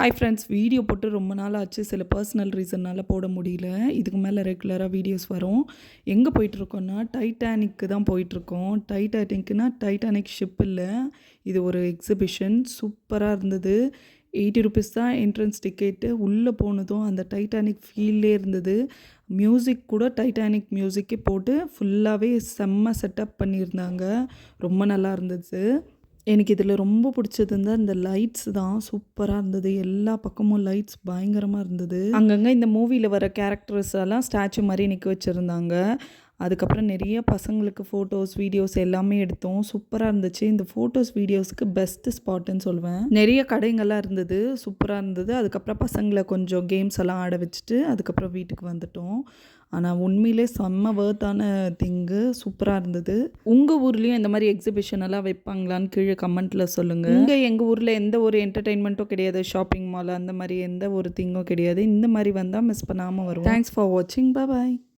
Hi friends, video போட்டு ரொம்ப நாள் ஆச்சு. சில பர்சனல் ரீசன்னால் போட முடியல. இதுக்கு மேலே ரெகுலராக வீடியோஸ் வரும். எங்கே போயிட்டுருக்கோன்னா டைட்டானிக்கு தான் போயிட்டுருக்கோம். டைட்டானிக்னா டைட்டானிக் ஷிப் இல்லை, இது ஒரு எக்ஸிபிஷன். சூப்பராக இருந்தது. 80 ருபீஸ் தான் என்ட்ரன்ஸ் டிக்கெட்டு. உள்ளே போனதும் அந்த டைட்டானிக் ஃபீல்லே இருந்தது. மியூசிக் கூட டைட்டானிக் மியூசிக்கே போட்டு ஃபுல்லாகவே செம்ம செட்டப் பண்ணியிருந்தாங்க. ரொம்ப நல்லா இருந்தது. எனக்கு இதில் ரொம்ப பிடிச்சது வந்து அந்த லைட்ஸ் தான். சூப்பராக இருந்தது. எல்லா பக்கமும் லைட்ஸ் பயங்கரமாக இருந்தது. அங்கங்கே இந்த மூவியில் வர கேரக்டர்ஸ் எல்லாம் ஸ்டாச்சு மாதிரி நிற்க வச்சுருந்தாங்க. அதுக்கப்புறம் நிறைய பசங்களுக்கு ஃபோட்டோஸ், வீடியோஸ் எல்லாமே எடுத்தோம். சூப்பராக இருந்துச்சு. இந்த ஃபோட்டோஸ், வீடியோஸுக்கு பெஸ்ட்டு ஸ்பாட்டுன்னு சொல்லுவேன். நிறைய கடைங்கள்லாம் இருந்தது. சூப்பராக இருந்தது. அதுக்கப்புறம் பசங்களை கொஞ்சம் கேம்ஸ் எல்லாம் ஆட வச்சுட்டு அதுக்கப்புறம் வீட்டுக்கு வந்துட்டோம். ஆனால் உண்மையிலே செம்ம வர்த்தான திங்கு. சூப்பராக இருந்தது. உங்கள் ஊர்லேயும் இந்த மாதிரி எக்ஸிபிஷன் எல்லாம் வைப்பாங்களான்னு கீழே கமெண்ட்டில் சொல்லுங்கள். இங்கே எங்கள் ஊரில் எந்த ஒரு என்டர்டெயின்மெண்ட்டும் கிடையாது. ஷாப்பிங் மால் அந்த மாதிரி எந்த ஒரு திங்கும் கிடையாது. இந்த மாதிரி வந்தால் மிஸ் பண்ணாமல் வரும். தேங்க்ஸ் ஃபார் வாட்சிங். பாய்.